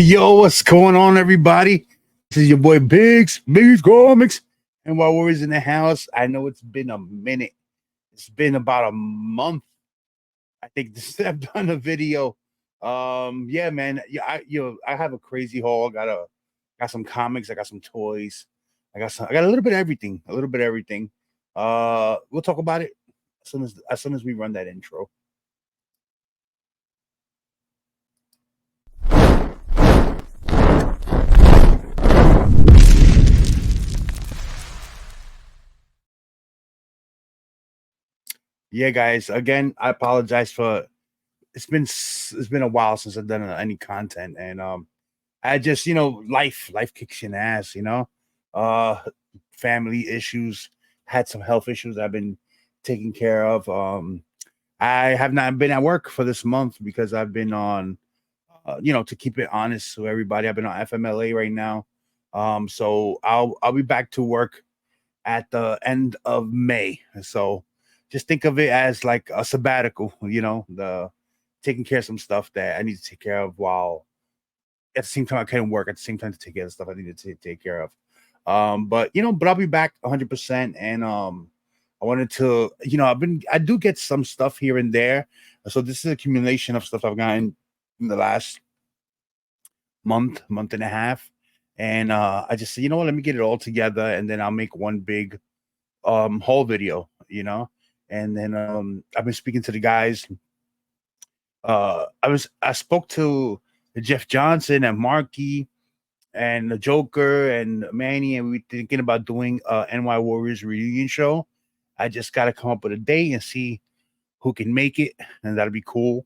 Yo, what's going on, everybody? This is your boy Biggs Comics. And while we're in the house, I know it's been a minute. It's been about a month. I think since I've done a video. Yeah, man. I have a crazy haul. Got some comics. I got some toys. I got a little bit of everything. A little bit of everything. We'll talk about it as soon as we run that intro. Yeah, guys. Again, I apologize for it's been a while since I've done any content, and I just life kicks you in the ass, uh, family issues, had some health issues I've been taking care of. I have not been at work for this month because I've been on, to keep it honest to everybody, I've been on FMLA right now. So I'll be back to work at the end of May. So just think of it as like a sabbatical, the taking care of some stuff that I need to take care of while at the same time I couldn't work at the same time to take care of the stuff I needed to take care of. But I'll be back 100%. And I wanted to, I do get some stuff here and there. So this is accumulation of stuff I've gotten in the last month and a half. And I just said, you know what, let me get it all together and then I'll make one big haul video, And then I've been speaking to the guys. I spoke to Jeff Johnson and Marky and the Joker and Manny, and we were thinking about doing a NY Warriors reunion show. I just got to come up with a date and see who can make it, and that'll be cool.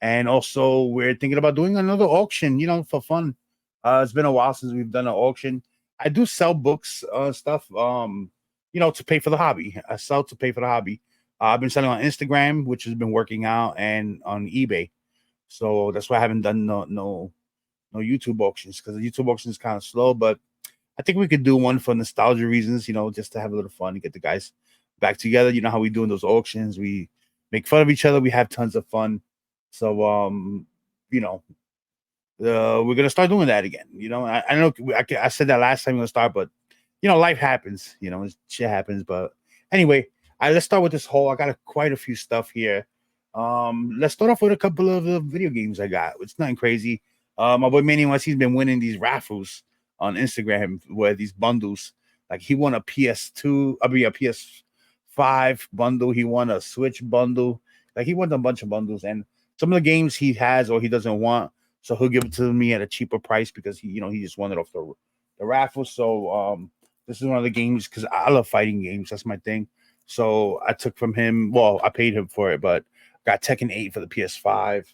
And also, we're thinking about doing another auction, for fun. It's been a while since we've done an auction. I do sell books, stuff, to pay for the hobby. I sell to pay for the hobby. I've been selling on Instagram, which has been working out, and on eBay. So that's why I haven't done no YouTube auctions because the YouTube auction is kind of slow. But I think we could do one for nostalgia reasons, just to have a little fun and get the guys back together. You know how we do in those auctions. We make fun of each other. We have tons of fun. So you know, we're gonna start doing that again. I know I said that last time we're gonna start, but life happens. Shit happens. But anyway, let's start with this whole. I got quite a few stuff here. Let's start off with a couple of the video games I got. It's nothing crazy. My boy MannyNYC has been winning these raffles on Instagram where these bundles. Like he won a PS2, a PS5 bundle. He won a Switch bundle. Like he won a bunch of bundles, and some of the games he has or he doesn't want, so he'll give it to me at a cheaper price because he just won it off the raffle. So this is one of the games because I love fighting games. That's my thing. So I took from him. Well, I paid him for it, but got Tekken 8 for the PS5.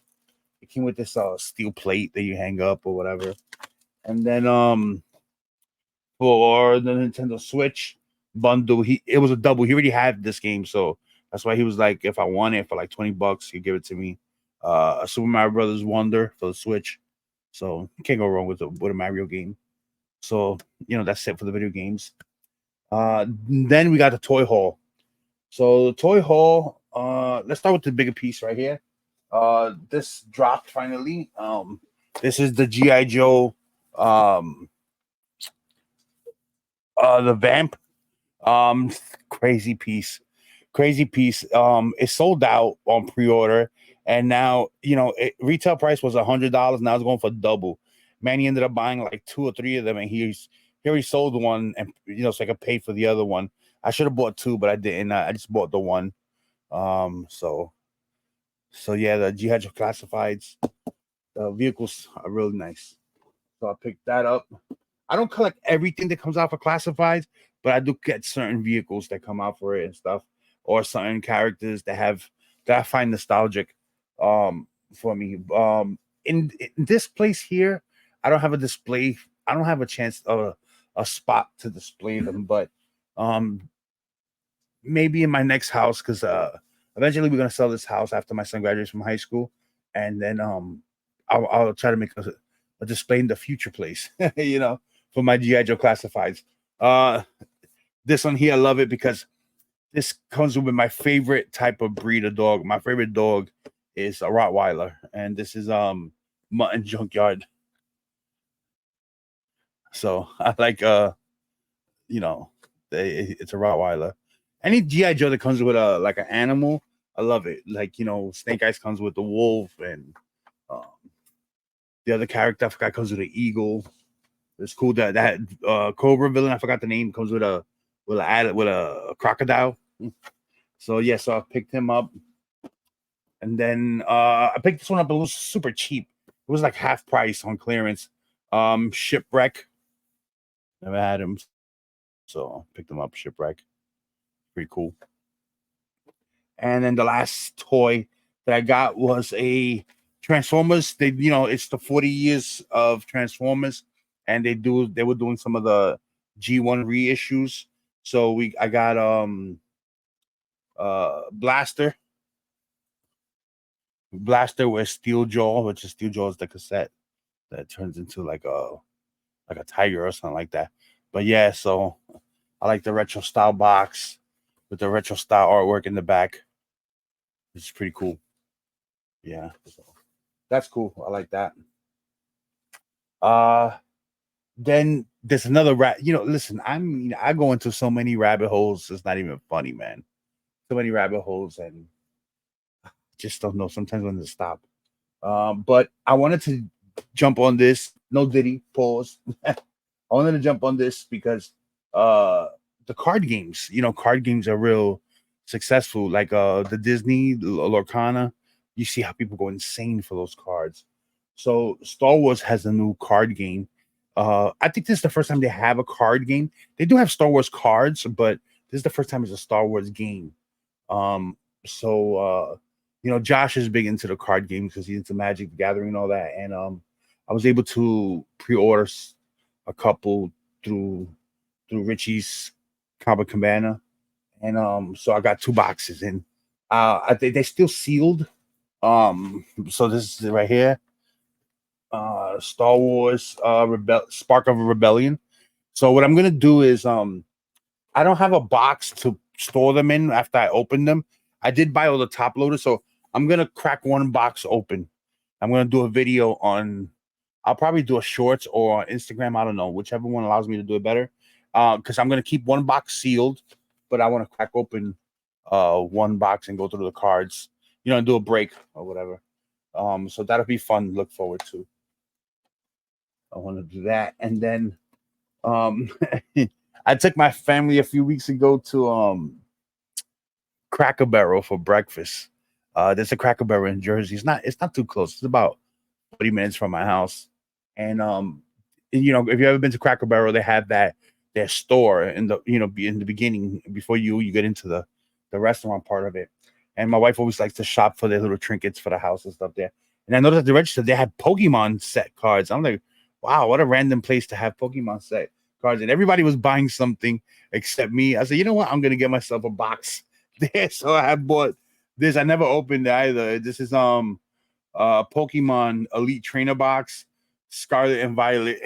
It came with this steel plate that you hang up or whatever. And then for the Nintendo Switch bundle, it was a double. He already had this game, so that's why he was like, if I want it for like $20, he'd give it to me. A Super Mario Brothers Wonder for the Switch. So you can't go wrong with a Mario game. So that's it for the video games. Then we got the toy haul. So the toy haul, let's start with the bigger piece right here. This dropped finally. This is the GI Joe, the Vamp, um, crazy piece, crazy piece. It sold out on pre-order, and now retail price was $100. Now it's going for double. Man, he ended up buying like two or three of them, and he already sold one, and so I could pay for the other one. I should have bought two, but I didn't. I just bought the one. So yeah, the GI Joe classifieds, the vehicles are really nice. So I picked that up. I don't collect everything that comes out for classifieds, but I do get certain vehicles that come out for it and stuff, or certain characters that I find nostalgic for me. In this place here, I don't have a display. I don't have a chance of a spot to display them, but um maybe in my next house because eventually we're gonna sell this house after my son graduates from high school, and then I'll try to make a display in the future place, for my GI Joe classifieds. Uh, this one here, I love it because this comes with my favorite type of breed of dog. My favorite dog is a Rottweiler, and this is Mutton Junkyard. So I like you know, it's a Rottweiler. Any GI Joe that comes with a like an animal, I love it. Like, you know, Snake Eyes comes with the wolf, and um, the other character I forgot comes with an eagle. It's cool that Cobra villain, I forgot the name, comes with a crocodile. So yeah, so I picked him up, and then I picked this one up. It was super cheap. It was like half price on clearance. Shipwreck. Never had him, so I picked him up. Shipwreck, pretty cool. And then the last toy that I got was a Transformers. They, you know, it's the 40 years of Transformers, and they were doing some of the G1 reissues. So I got Blaster. Blaster with Steel Jaw, which is Steel Jaw is the cassette that turns into like a tiger or something like that. But yeah, so I like the retro style box with the retro style artwork in the back. It's pretty cool. Yeah, so that's cool. I like that. Uh then there's another you know, listen, I go into so many rabbit holes, it's not even funny, man. So many rabbit holes, and just don't know sometimes when to stop. But I wanted to jump on this. No Diddy, pause. I wanted to jump on this because uh the card games, you know, card games are real successful. Like the Disney Lorcana, you see how people go insane for those cards. So Star Wars has a new card game. I think this is the first time they have a card game. They do have Star Wars cards, but this is the first time it's a Star Wars game. Um, so you know, Josh is big into the card games because he's into Magic the Gathering and all that. And I was able to pre-order a couple through Richie's Cabo Cabana, and so I got two boxes, and I think they're still sealed. So this is right here, Star Wars, Spark of a Rebellion. So what I'm gonna do is I don't have a box to store them in after I open them. I did buy all the top loaders, so I'm gonna crack one box open. I'm gonna do a video on. I'll probably do a shorts or on Instagram. I don't know, whichever one allows me to do it better. Because I'm gonna keep one box sealed, but I want to crack open one box and go through the cards. You know, do a break or whatever. So that'll be fun. Look forward to. I want to do that, and then um, I took my family a few weeks ago to Cracker Barrel for breakfast. There's a Cracker Barrel in Jersey. It's not too close. It's about 40 minutes from my house. And you know, if you ever been to Cracker Barrel, they have their store in the, you know, in the beginning before you get into the restaurant part of it. And my wife always likes to shop for their little trinkets for the house and stuff there. And I noticed at the register they had Pokemon set cards. I'm like, wow, what a random place to have Pokemon set cards. And everybody was buying something except me. I said, you know what? I'm gonna get myself a box there. So I have bought this. I never opened it either. This is Pokemon Elite Trainer box, Scarlet and Violet.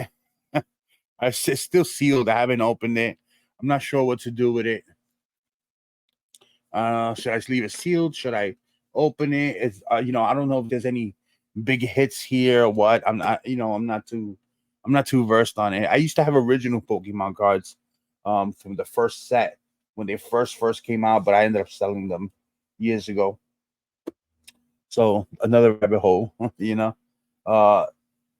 It's still sealed. I haven't opened it. I'm not sure what to do with it. Should I just leave it sealed? Should I open it? It's you know, I don't know if there's any big hits here or what. I'm not, you know, I'm not too versed on it. I used to have original Pokemon cards from the first set when they first came out, but I ended up selling them years ago. So another rabbit hole, you know. Uh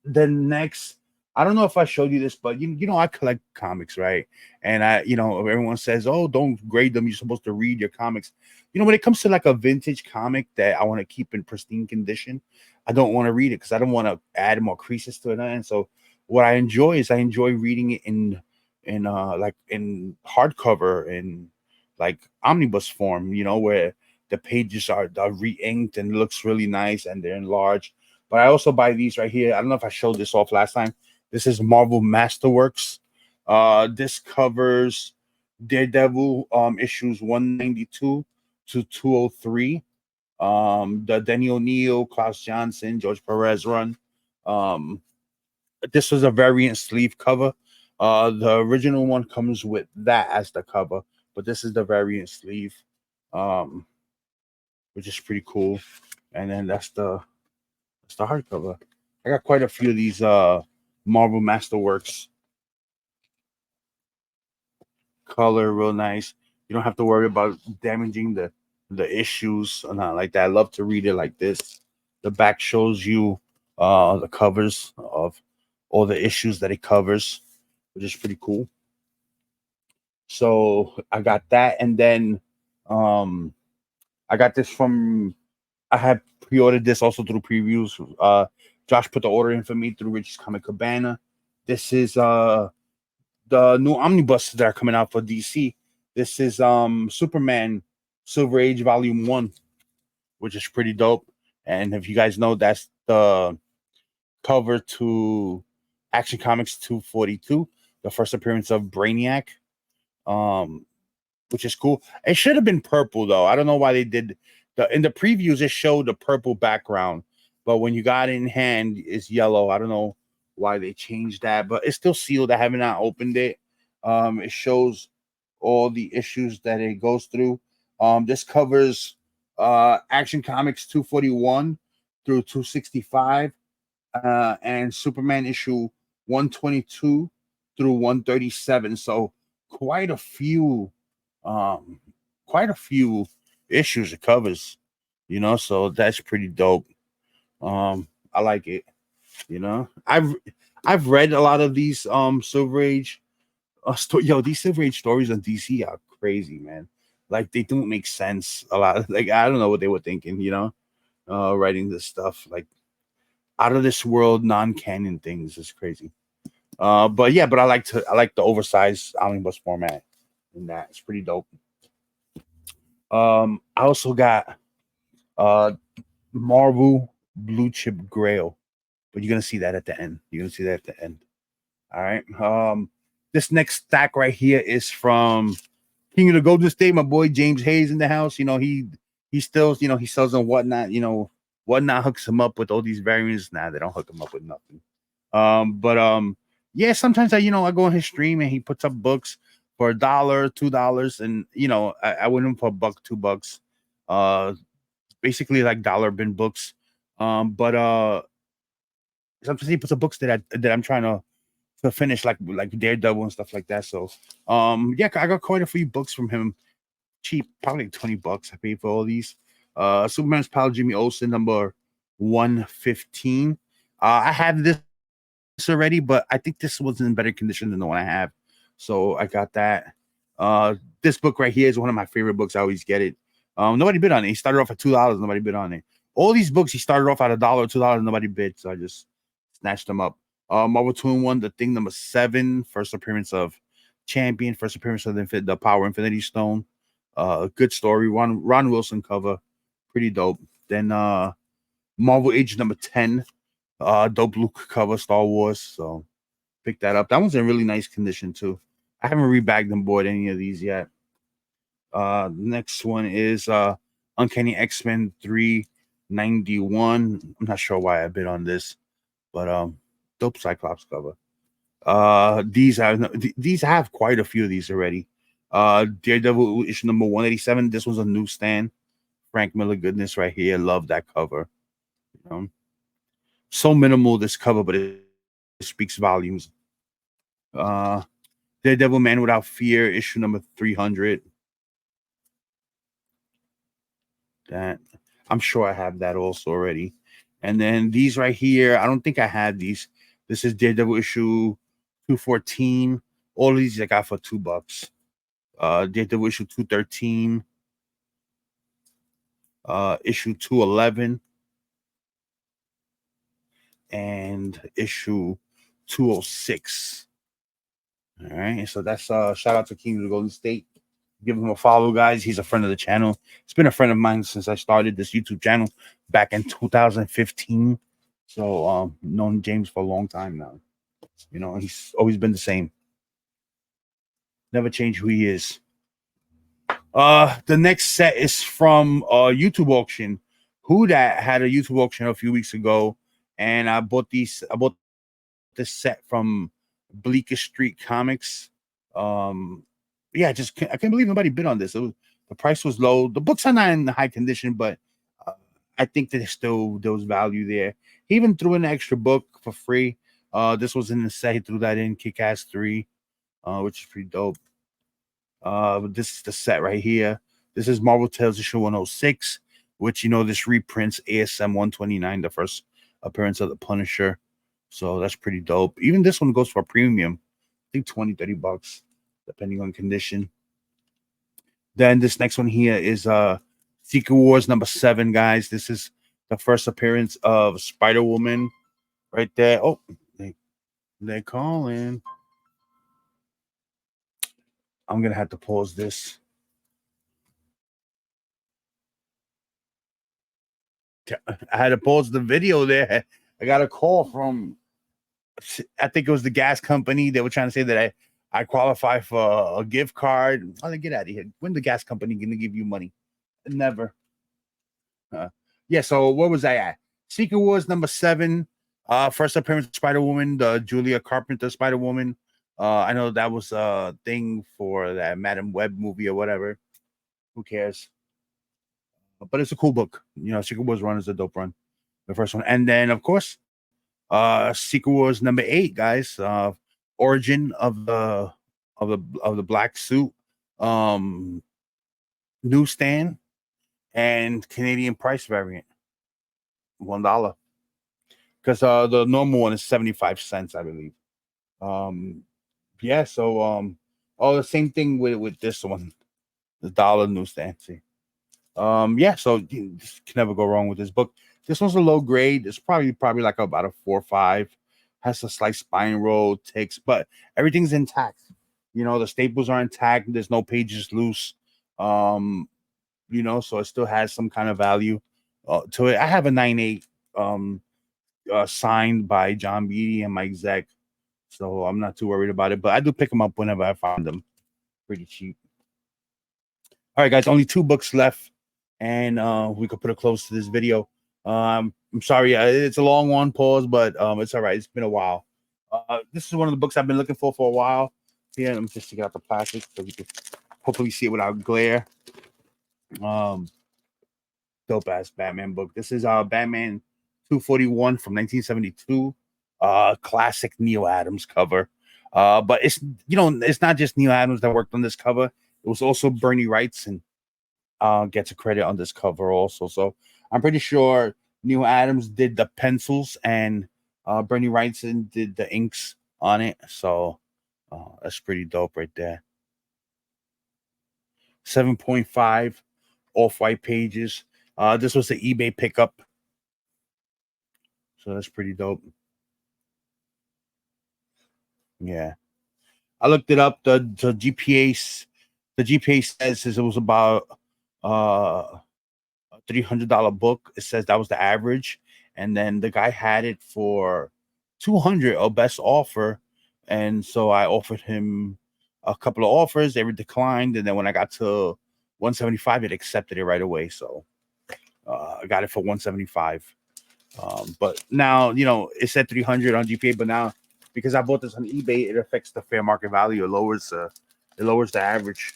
then next, I don't know if I showed you this, but you know, I collect comics, right? And you know, everyone says, oh, don't grade them, you're supposed to read your comics. You know, when it comes to like a vintage comic that I want to keep in pristine condition, I don't want to read it because I don't want to add more creases to it. And so what I enjoy is I enjoy reading it in like in hardcover, in like omnibus form, you know, where the pages are re-inked and looks really nice and they're enlarged. But I also buy these right here. I don't know if I showed this off last time. This is Marvel Masterworks. This covers Daredevil issues 192 to 203. The Denny O'Neil, Klaus Johnson, George Perez run. Um, this was a variant sleeve cover. The original one comes with that as the cover, but this is the variant sleeve, um, which is pretty cool. And then that's the hardcover. I got quite a few of these Marvel Masterworks color, real nice. You don't have to worry about damaging the issues or not like that. I love to read it like this. The back shows you the covers of all the issues that it covers, which is pretty cool. So I got that, and then um I got this from I had pre-ordered this also through previews. Josh put the order in for me through Rich's Comic Cabana. This is the new omnibus that are coming out for DC. This is Superman Silver Age Volume 1, which is pretty dope. And if you guys know, that's the cover to Action Comics 242, the first appearance of Brainiac. Um, which is cool. It should have been purple though. I don't know why they did in the previews. It showed the purple background, but when you got it in hand, it's yellow. I don't know why they changed that, but it's still sealed. I haven't not opened it. It shows all the issues that it goes through. This covers Action Comics 241 through 265, and Superman issue 122 through 137. So quite a few um quite a few issues it covers, so that's pretty dope. I like it. I've read a lot of these Silver Age these Silver Age stories on DC are crazy, man. Like they don't make sense a lot. Like I don't know what they were thinking, writing this stuff like out of this world non-canon things is crazy. But I like the oversized omnibus format, and that it's pretty dope. I also got Marvel Blue Chip Grail, but you're gonna see that at the end. You're gonna see that at the end. All right. This next stack right here is from King of the Golden State, my boy James Hayes in the house. He still, he sells on Whatnot. Whatnot hooks him up with all these variants. Nah, they don't hook him up with nothing. But yeah, sometimes I go on his stream and he puts up books for $1, $2, and I win him for $1, $2. Basically like dollar bin books. But sometimes he puts up books that I'm trying to finish, like Daredevil and stuff like that. So yeah, I got quite a few books from him, cheap, probably like $20. I paid for all these. Superman's pal Jimmy Olsen, number 115. I have this already, but I think this was in better condition than the one I have, so I got that. This book right here is one of my favorite books. I always get it. Nobody bid on it. He started off at $2. Nobody bid on it. All these books he started off at $1, $2. Nobody bid, so I just snatched them up. Marvel 2-in-1, The Thing number 7, first appearance of Champion, first appearance of the Power Infinity Stone. Good story. Ron Wilson cover, pretty dope. Then Marvel Age number 10, dope Luke cover, Star Wars. So pick that up. That one's in really nice condition too. I haven't rebagged and bought any of these yet. Next one is Uncanny X-Men 391. I'm not sure why I bid on this, but dope Cyclops cover. These have quite a few of these already. Daredevil issue number 187. This was a newsstand. Frank Miller goodness right here. Love that cover. So minimal this cover, but it speaks volumes. Daredevil Man Without Fear, issue number 300. That I'm sure I have that also already. And then these right here, I don't think I had these. This is Daredevil issue 214. All of these I got for $2. Daredevil issue 213. Issue 211. And issue 206. All right. So that's shout out to King of the Golden State. Give him a follow, guys. He's a friend of the channel. He's been a friend of mine since I started this YouTube channel back in 2015. So known James for a long time now. He's always been the same. Never changed who he is. The next set is from YouTube auction. Who that had a YouTube auction a few weeks ago, and I bought this set from Bleecker Street Comics. Yeah, I can't believe nobody bid on this. The price was low. The books are not in high condition, but I think that there was value there. He even threw in an extra book for free. This was in the set. He threw that in, Kick-Ass 3, which is pretty dope. This is the set right here. This is Marvel Tales issue 106, which this reprints ASM 129, the first appearance of the Punisher. So that's pretty dope. Even this one goes for a premium. I think 20, $30, depending on condition. Then this next one here is Secret Wars #7, guys. This is the first appearance of Spider-Woman right there. Oh, they're calling. I'm gonna have to pause this. I had to pause the video there. I got a call from, I think it was the gas company. They were trying to say that I qualify for a gift card. Oh, get out of here. When the gas company gonna give you money? Never. Yeah, so what was I at? Secret Wars #7. First appearance of Spider-Woman, the Julia Carpenter Spider-Woman. I know that was a thing for that Madam Web movie or whatever. Who cares? But it's a cool book. Secret Wars run is a dope run. The first one. And then of course, Secret Wars #8, guys. Origin of the black suit. Newsstand and Canadian price variant. $1. Because the normal one is 75 cents, I believe. Yeah, so the same thing with this one, the dollar newsstand. See, yeah, so you just can never go wrong with this book. This one's a low grade. It's probably like about a 4 or 5. Has a slight spine roll, ticks, but everything's intact. The staples are intact. There's no pages loose. So it still has some kind of value to it. I have a 9.8 signed by John Beatty and Mike Zeck, so I'm not too worried about it. But I do pick them up whenever I find them, pretty cheap. All right, guys, only 2 books left, and we could put a close to this video. I'm sorry, it's a long one, pause, but it's all right. It's been a while. This is one of the books I've been looking for a while. Here, let me just take out the plastic so we can hopefully see it without glare. Dope ass Batman book. This is Batman 241 from 1972. Classic Neil Adams cover. But it's not just Neil Adams that worked on this cover. It was also Bernie Wrightson gets a credit on this cover also. So I'm pretty sure Neil Adams did the pencils and Bernie Wrightson did the inks on it. So that's pretty dope right there. 7.5 off-white pages. This was the eBay pickup. So that's pretty dope. Yeah. I looked it up. The GPA says it was about a $300 book. It says that was the average. And then the guy had it for $200, a best offer. And so I offered him a couple of offers. They were declined. And then when I got to 175, it accepted it right away. So I got it for 175. But now, it said 300 on GPA, but now because I bought this on eBay, it affects the fair market value. It lowers the average,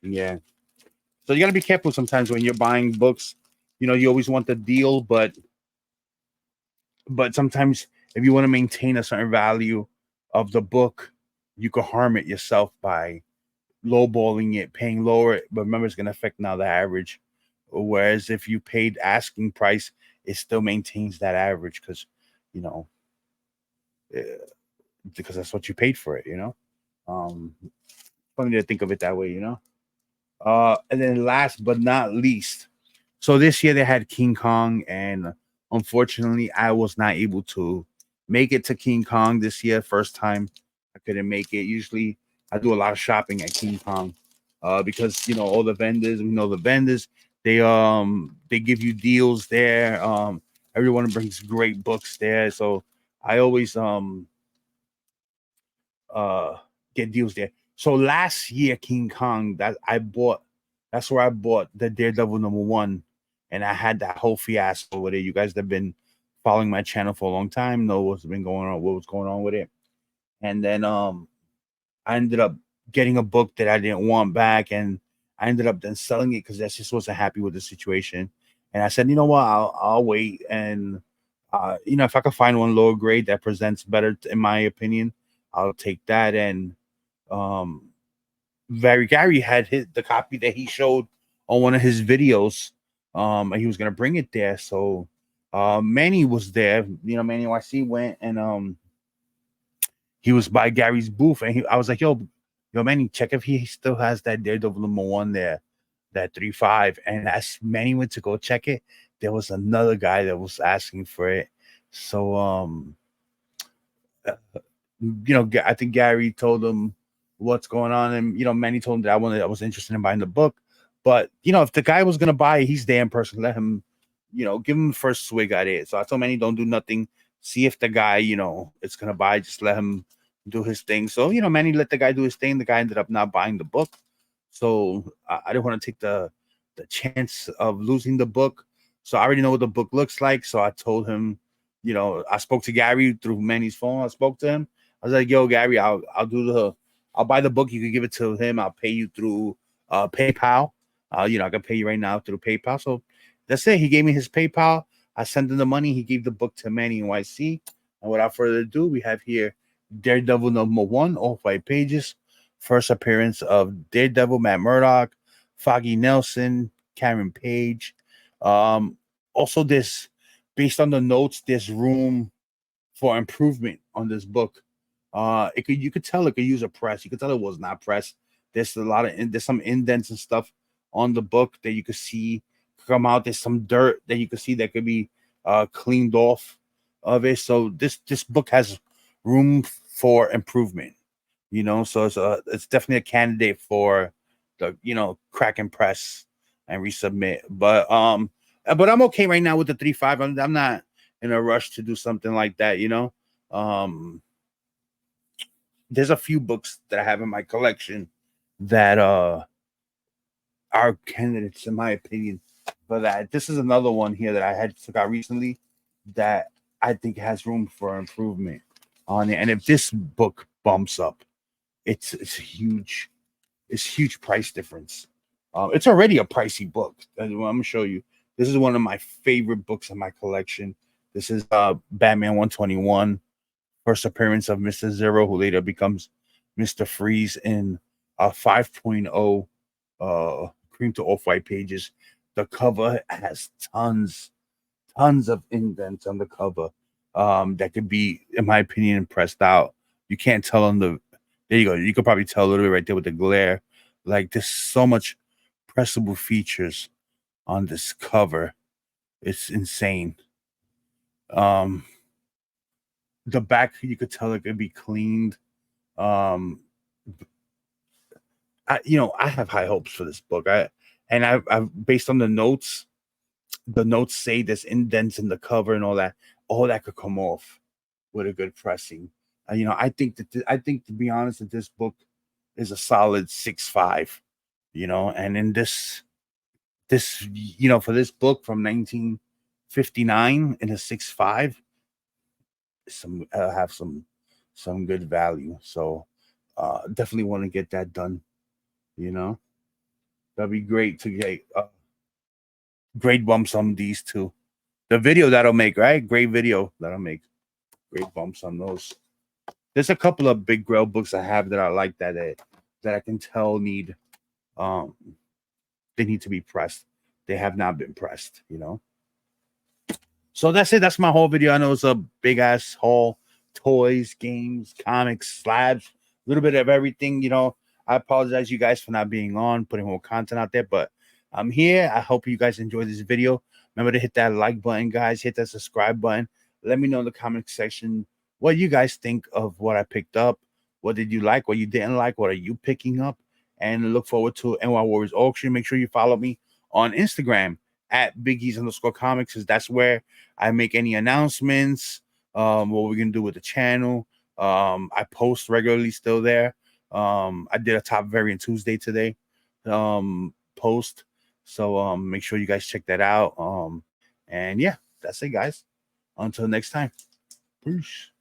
Yeah. So you got to be careful sometimes when you're buying books. You always want the deal, but sometimes if you want to maintain a certain value of the book, you could harm it yourself by lowballing it, paying lower. But remember, it's going to affect now the average. Whereas if you paid asking price, it still maintains that average because that's what you paid for it. Funny to think of it that way. And then last but not least, so this year they had King Kong, and unfortunately, I was not able to make it to King Kong this year. First time I couldn't make it. Usually, I do a lot of shopping at King Kong because all the vendors. We know the vendors. They give you deals there. Everyone brings great books there, so I always get deals there. So last year, King Kong, that's where I bought the Daredevil #1, and I had that whole fiasco with it. You guys that have been following my channel for a long time know what's been going on, what was going on with it. And then I ended up getting a book that I didn't want back, and I ended up then selling it because I just wasn't happy with the situation. And I said, you know what, I'll wait, and if I could find one lower grade that presents better, in my opinion, I'll take that. And Gary had the copy that he showed on one of his videos. And he was gonna bring it there. So Manny was there. MannyNYC went, and he was by Gary's booth, and I was like, yo, Manny, check if he still has that Daredevil #1 there, that 3.5. And as Manny went to go check it, there was another guy that was asking for it. So I think Gary told him what's going on, and Manny told him that I was interested in buying the book. But if the guy was gonna buy it, he's there in person. Let him, give him the first swig at it. So I told Manny, don't do nothing. See if the guy, it's gonna buy. Just let him do his thing. So Manny let the guy do his thing. The guy ended up not buying the book. So I didn't want to take the chance of losing the book. So I already know what the book looks like. So I told him, I spoke to Gary through Manny's phone. I spoke to him. I was like, yo, Gary, I'll buy the book. You can give it to him. I'll pay you through PayPal. I can pay you right now through PayPal. So that's it. He gave me his PayPal. I sent him the money. He gave the book to MannyNYC. And without further ado, we have here Daredevil #1, all 5 pages. First appearance of Daredevil, Matt Murdock, Foggy Nelson, Karen Page. Also, based on the notes, there's room for improvement on this book. You could tell it could use a press. You could tell it was not pressed. There's some indents and stuff on the book that you could see come out. There's some dirt that you could see that could be cleaned off of it. So this book has room for improvement. So it's definitely a candidate for the crack and press and resubmit. But I'm okay right now with the 3.5. I'm not in a rush to do something like that. There's a few books that I have in my collection that are candidates, in my opinion, for that. This is another one here that I had took out recently that I think has room for improvement on it. And if this book bumps up, it's huge. It's huge price difference. It's already a pricey book. I'm gonna show you. This is one of my favorite books in my collection. This is Batman 121. First appearance of Mr. Zero, who later becomes Mr. Freeze, in 5.0 cream to off-white pages. The cover has tons of indents on the cover that could be, in my opinion, pressed out. You can't tell on the, there you go. You could probably tell a little bit right there with the glare. Like, there's so much pressable features on this cover. It's insane. The back, you could tell it could be cleaned. I have high hopes for this book. I've based on the notes say there's indents in the cover and all that could come off with a good pressing. I think to be honest, that this book is a solid 6.5. And in this for this book from 1959 in a 6.5, have some good value. So definitely want to get that done. That'd be great to get great bumps on these two. The video that'll make, right? Great video that'll make great bumps on those. There's a couple of big Grail books I have that I like that I can tell need they need to be pressed. They have not been pressed. So that's it. That's my whole video. I know it's a big ass haul. Toys, games, comics, slabs, a little bit of everything. I apologize, you guys, for not being on, putting more content out there, but I'm here. I hope you guys enjoyed this video. Remember to hit that like button, guys. Hit that subscribe button. Let me know in the comment section what you guys think of what I picked up. What did you like? What you didn't like? What are you picking up? And look forward to NY Warriors auction. Make sure you follow me on Instagram at @biggies_comics, because that's where I make any announcements, what we're gonna do with the channel. I post regularly still there. I did a top variant Tuesday today post, so make sure you guys check that out. And yeah, that's it, guys. Until next time, peace.